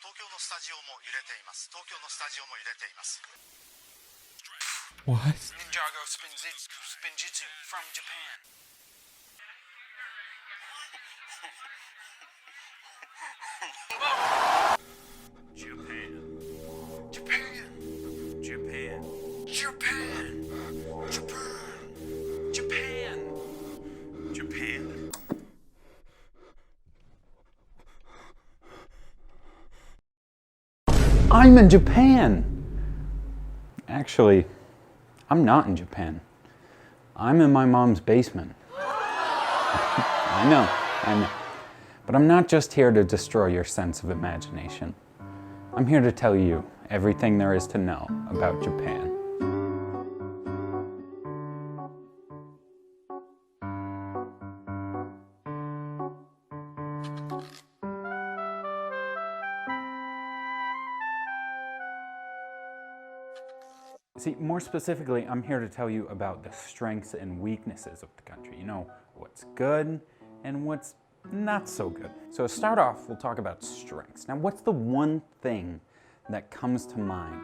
東京のスタジオも揺れています。東京のスタジオも揺れています。 What? Ninjago Spinjitzu from Japan. Japan. Japan. Japan. Japan. Japan. Japan. Japan. I'm in Japan! Actually, I'm not in Japan. I'm in my mom's basement. I know. But I'm not just here to destroy your sense of imagination. I'm here to tell you everything there is to know about Japan. See, more specifically, I'm here to tell you about the strengths and weaknesses of the country. You know, what's good and what's not so good. So to start off, we'll talk about strengths. Now, what's the one thing that comes to mind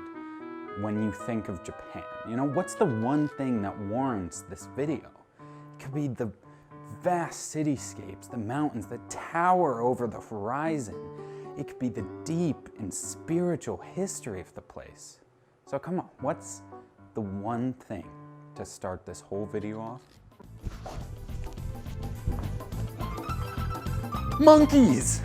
when you think of Japan? You know, what's the one thing that warrants this video? It could be the vast cityscapes, the mountains that tower over the horizon. It could be the deep and spiritual history of the place. So come on, what's the one thing to start this whole video off? Monkeys!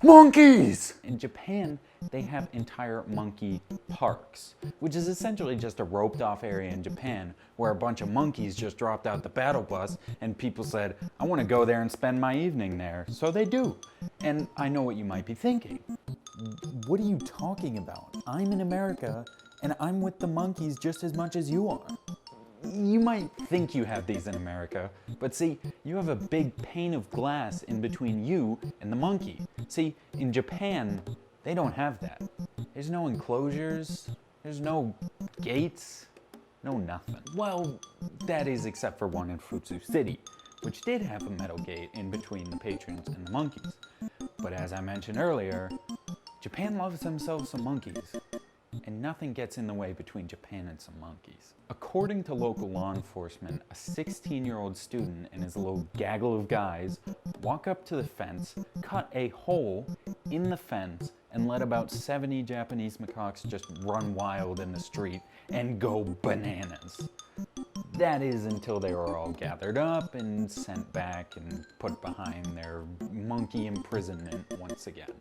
Monkeys! In Japan, they have entire monkey parks, which is essentially just a roped off area in Japan where a bunch of monkeys just dropped out the battle bus and people said, I want to go there and spend my evening there. So they do. And I know what you might be thinking. What are you talking about? I'm in America and I'm with the monkeys just as much as you are. You might think you have these in America, but see, you have a big pane of glass in between you and the monkey. See, in Japan, they don't have that. There's no enclosures, there's no gates, no nothing. Well, that is except for one in Futsu City, which did have a metal gate in between the patrons and the monkeys. But as I mentioned earlier, Japan loves themselves some monkeys. And nothing gets in the way between Japan and some monkeys. According to local law enforcement, a 16-year-old student and his little gaggle of guys walk up to the fence, cut a hole in the fence, and let about 70 Japanese macaques just run wild in the street and go bananas. That is until they were all gathered up and sent back and put behind their monkey imprisonment once again.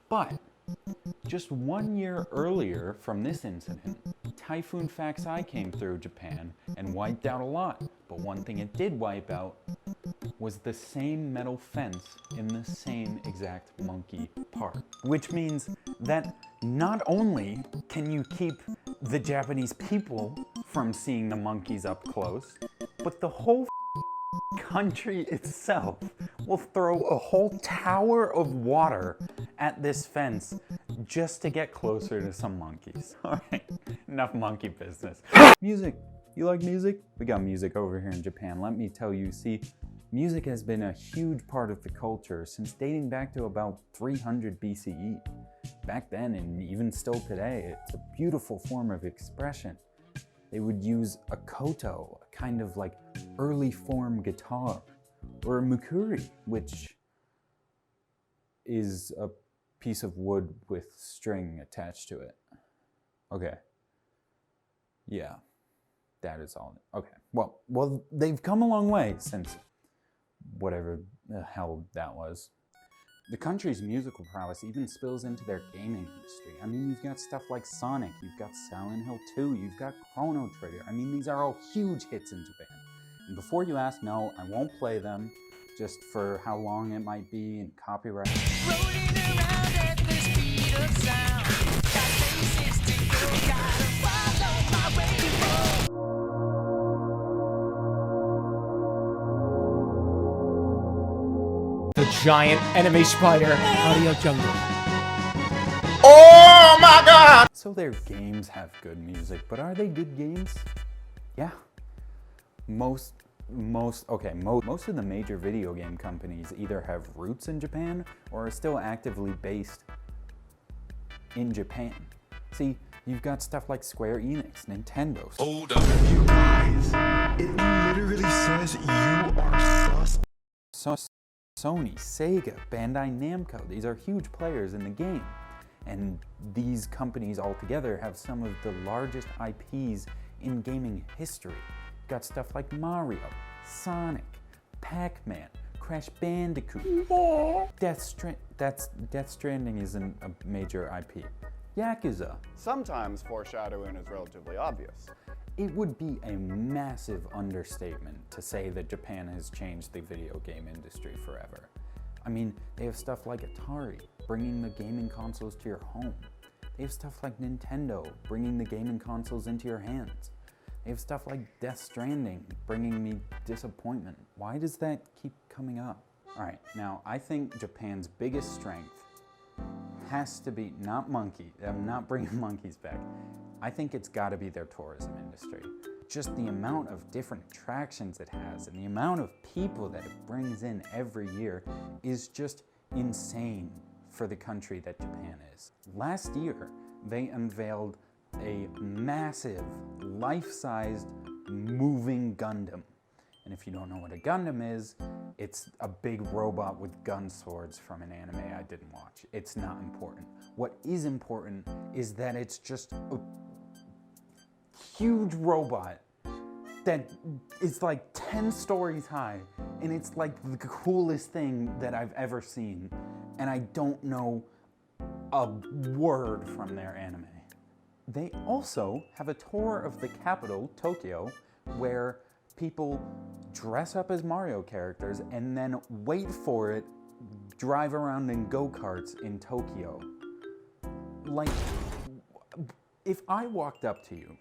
But just 1 year earlier from this incident, Typhoon Faxai came through Japan and wiped out a lot. But one thing it did wipe out was the same metal fence in the same exact monkey park. Which means that not only can you keep the Japanese people from seeing the monkeys up close, but the whole country itself will throw a whole tower of water at this fence just to get closer to some monkeys. All right, enough monkey business. Music. You like music? We got music over here in Japan. Let me tell you, see, music has been a huge part of the culture since dating back to about 300 BCE. Back then, and even still today, it's a beautiful form of expression. They would use a koto, a kind of like early form guitar, or a mukuri, which is a piece of wood with string attached to it. Okay. Yeah, that is all. Okay, well, they've come a long way since whatever the hell that was. The country's musical prowess even spills into their gaming industry. I mean, you've got stuff like Sonic, you've got Silent Hill 2, you've got Chrono Trigger. I mean, these are all huge hits in Japan. And before you ask, no, I won't play them, just for how long it might be and copyright. Rolling around at the speed of sound. Got places to go, gotta follow my rainbow. giant enemy spider. Audio Jungle. Oh my God! So their games have good music, but are they good games? Yeah. Most of the major video game companies either have roots in Japan or are still actively based in Japan. See, you've got stuff like Square Enix, Nintendo. Hold up. You guys, it literally says you are sus. Sony, Sega, Bandai Namco, these are huge players in the game. And these companies altogether have some of the largest IPs in gaming history. Got stuff like Mario, Sonic, Pac-Man, Crash Bandicoot, Death Stranding isn't a major IP. Yakuza. Sometimes foreshadowing is relatively obvious. It would be a massive understatement to say that Japan has changed the video game industry forever. I mean, they have stuff like Atari, bringing the gaming consoles to your home. They have stuff like Nintendo, bringing the gaming consoles into your hands. They have stuff like Death Stranding, bringing me disappointment. Why does that keep coming up? All right, now I think Japan's biggest strength has to be not monkey. I'm not bringing monkeys back. I think it's got to be their tourism industry. Just the amount of different attractions it has and the amount of people that it brings in every year is just insane for the country that Japan is. Last year, they unveiled a massive, life-sized, moving Gundam. And if you don't know what a Gundam is, it's a big robot with gun swords from an anime I didn't watch. It's not important. What is important is that it's just a huge robot that is like 10 stories high, and it's like the coolest thing that I've ever seen. And I don't know a word from their anime. They also have a tour of the capital, Tokyo, where people dress up as Mario characters and then wait for it, drive around in go-karts in Tokyo. Like, if I walked up to you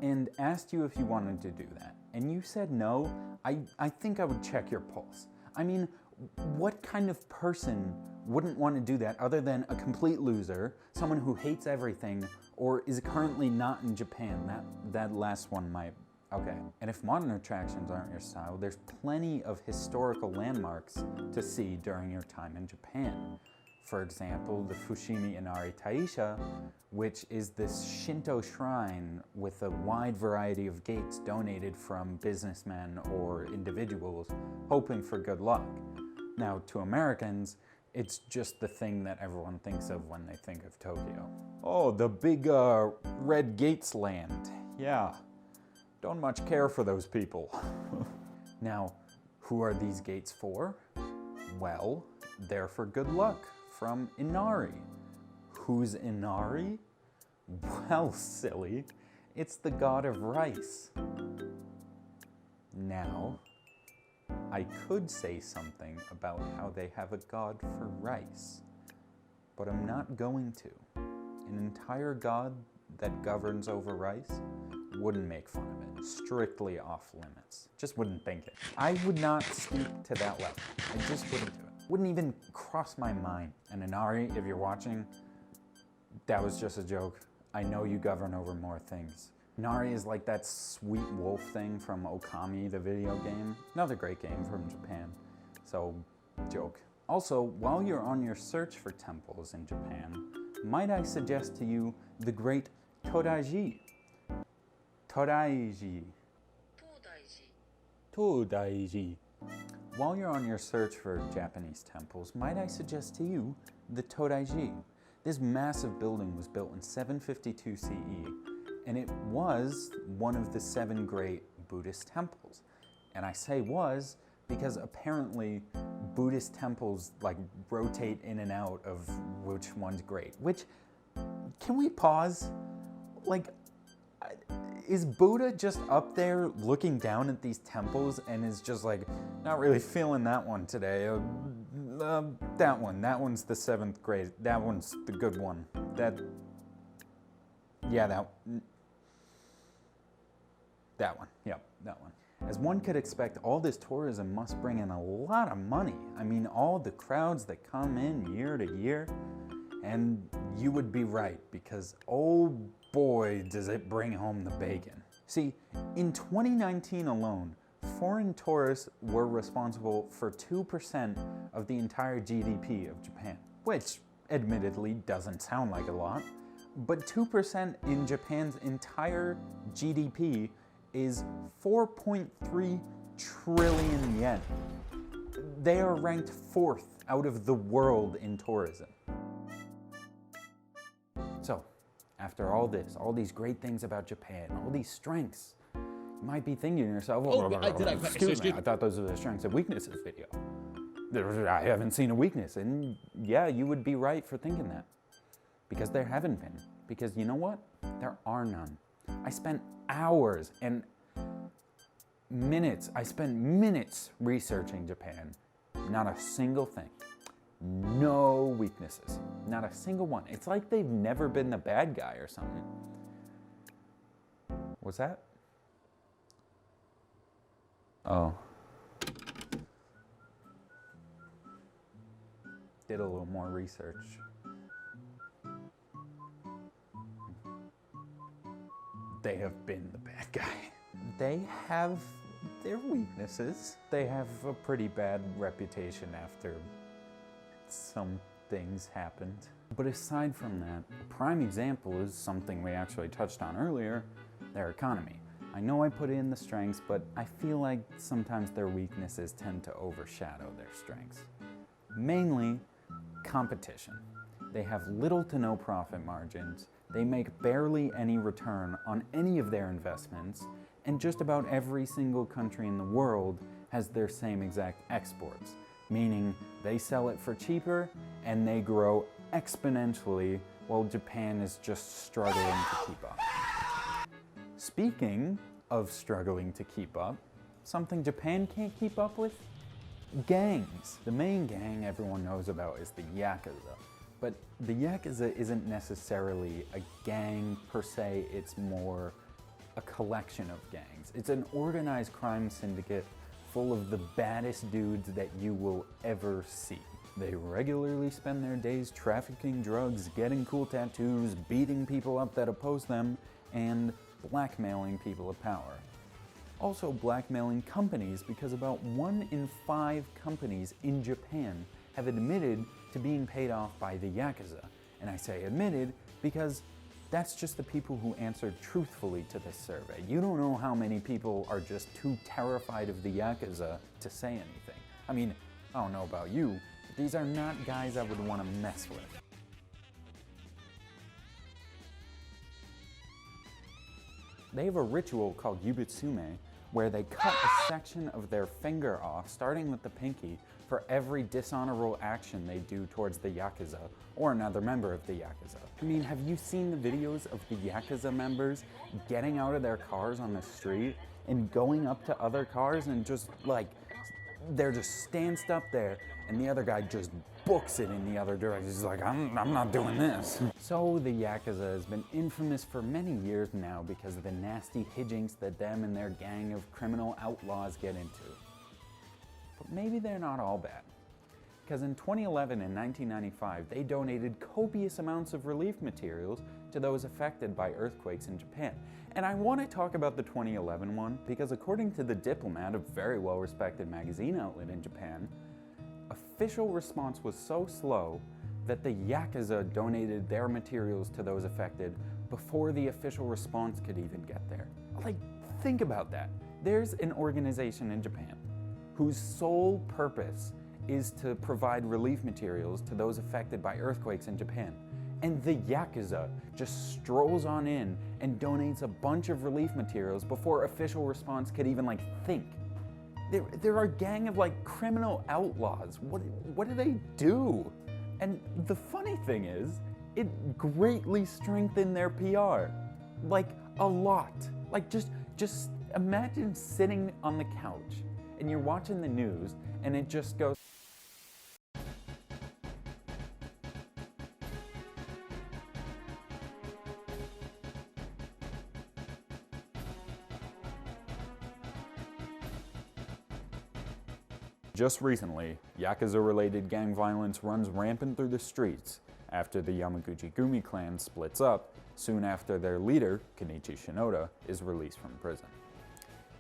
and asked you if you wanted to do that, and you said no, I think I would check your pulse. I mean, what kind of person wouldn't want to do that other than a complete loser, someone who hates everything, or is currently not in Japan? That last one might. Okay, and if modern attractions aren't your style, there's plenty of historical landmarks to see during your time in Japan. For example, the Fushimi Inari Taisha, which is this Shinto shrine with a wide variety of gates donated from businessmen or individuals hoping for good luck. Now, to Americans, it's just the thing that everyone thinks of when they think of Tokyo. Oh, the big red gates land. Yeah, don't much care for those people. Now, who are these gates for? Well, they're for good luck from Inari. Who's Inari? Well, silly, it's the god of rice. Now, I could say something about how they have a god for rice, but I'm not going to. An entire god that governs over rice wouldn't make fun of it. Strictly off limits. Just wouldn't think it. I would not speak to that level. I just wouldn't do it. Wouldn't even cross my mind. And Inari, if you're watching, that was just a joke. I know you govern over more things. Inari is like that sweet wolf thing from Okami, the video game. Another great game from Japan. So, joke. Also, while you're on your search for temples in Japan, might I suggest to you the great Todaiji. Todaiji. Todaiji. While you're on your search for Japanese temples, might I suggest to you the Todaiji. This massive building was built in 752 CE, and it was one of the 7 great Buddhist temples. And I say was because apparently Buddhist temples like rotate in and out of which one's great. Which, can we pause? Like, is Buddha just up there looking down at these temples and is just like, not really feeling that one today. That one's the 7th grade. That one's the good one. That one. Yep, that one. As one could expect, all this tourism must bring in a lot of money. I mean, all the crowds that come in year to year. And you would be right, because oh boy, does it bring home the bacon. See, in 2019 alone, foreign tourists were responsible for 2% of the entire GDP of Japan, which admittedly doesn't sound like a lot, but 2% in Japan's entire GDP is 4.3 trillion yen. They are ranked 4th out of the world in tourism. So, after all this, all these great things about Japan, all these strengths, you might be thinking to yourself, excuse me, I thought those were the strengths and weaknesses video. I haven't seen a weakness. And yeah, you would be right for thinking that. Because there haven't been. Because you know what? There are none. I spent hours and minutes, researching Japan. Not a single thing. No weaknesses. Not a single one. It's like they've never been the bad guy or something. What's that? Oh. Did a little more research. They have been the bad guy. They have their weaknesses. They have a pretty bad reputation after some things happened. But aside from that, a prime example is something we actually touched on earlier, their economy. I know I put in the strengths, but I feel like sometimes their weaknesses tend to overshadow their strengths. Mainly, competition. They have little to no profit margins, they make barely any return on any of their investments, and just about every single country in the world has their same exact exports, meaning they sell it for cheaper and they grow exponentially while Japan is just struggling to keep up. Speaking of struggling to keep up, something Japan can't keep up with? Gangs. The main gang everyone knows about is the Yakuza. But the Yakuza isn't necessarily a gang per se, it's more a collection of gangs. It's an organized crime syndicate full of the baddest dudes that you will ever see. They regularly spend their days trafficking drugs, getting cool tattoos, beating people up that oppose them, and blackmailing people of power. Also blackmailing companies, because about 1 in 5 companies in Japan have admitted to being paid off by the Yakuza. And I say admitted because that's just the people who answered truthfully to this survey. You don't know how many people are just too terrified of the Yakuza to say anything. I mean, I don't know about you, but these are not guys I would want to mess with. They have a ritual called Yubitsume, where they cut a section of their finger off, starting with the pinky, for every dishonorable action they do towards the Yakuza, or another member of the Yakuza. I mean, have you seen the videos of the Yakuza members getting out of their cars on the street and going up to other cars and just like, they're just stanced up there and the other guy just books it in the other direction. He's like, I'm not doing this. So the Yakuza has been infamous for many years now because of the nasty hijinks that them and their gang of criminal outlaws get into. But maybe they're not all bad. Because in 2011 and 1995, they donated copious amounts of relief materials to those affected by earthquakes in Japan. And I want to talk about the 2011 one because according to The Diplomat, a very well-respected magazine outlet in Japan, official response was so slow that the Yakuza donated their materials to those affected before the official response could even get there. Like, think about that. There's an organization in Japan whose sole purpose is to provide relief materials to those affected by earthquakes in Japan. And the Yakuza just strolls on in and donates a bunch of relief materials before official response could even think. They're a gang of criminal outlaws. What do they do? And the funny thing is, it greatly strengthened their PR. A lot. Just imagine sitting on the couch and you're watching the news and it just goes, Just recently, Yakuza-related gang violence runs rampant through the streets after the Yamaguchi-gumi clan splits up soon after their leader, Kenichi Shinoda, is released from prison.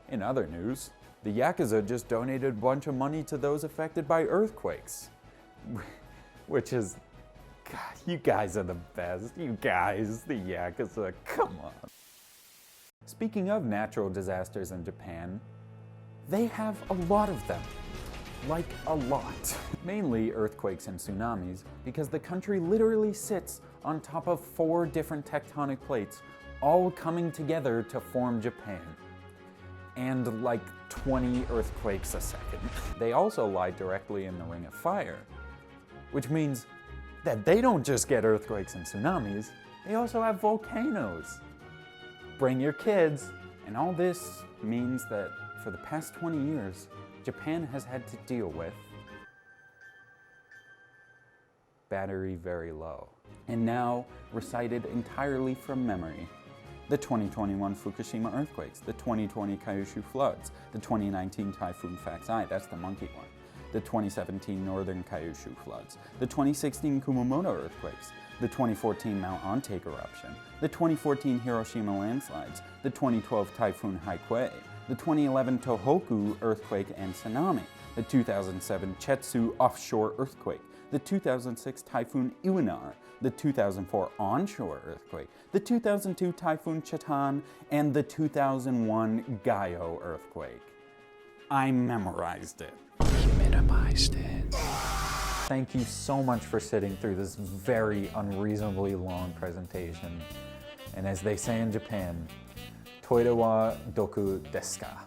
In other news, the Yakuza just donated a bunch of money to those affected by earthquakes. Which is, God, you guys are the best. You guys, the Yakuza, come on. Speaking of natural disasters in Japan, they have a lot of them. Like a lot. Mainly earthquakes and tsunamis, because the country literally sits on top of 4 different tectonic plates, all coming together to form Japan. And like 20 earthquakes a second. They also lie directly in the Ring of Fire, which means that they don't just get earthquakes and tsunamis, they also have volcanoes. Bring your kids. And all this means that for the past 20 years, Japan has had to deal with battery very low. And now, recited entirely from memory, the 2021 Fukushima earthquakes, the 2020 Kyushu floods, the 2019 Typhoon Faxai, that's the monkey one, the 2017 Northern Kyushu floods, the 2016 Kumamoto earthquakes, the 2014 Mount Antake eruption, the 2014 Hiroshima landslides, the 2012 Typhoon Haikui, the 2011 Tohoku earthquake and tsunami, the 2007 Chetsu offshore earthquake, the 2006 Typhoon Iwanar, the 2004 onshore earthquake, the 2002 Typhoon Chatan, and the 2001 Gaio earthquake. I memorized it. Thank you so much for sitting through this very unreasonably long presentation. And as they say in Japan, Toire wa doku desu ka?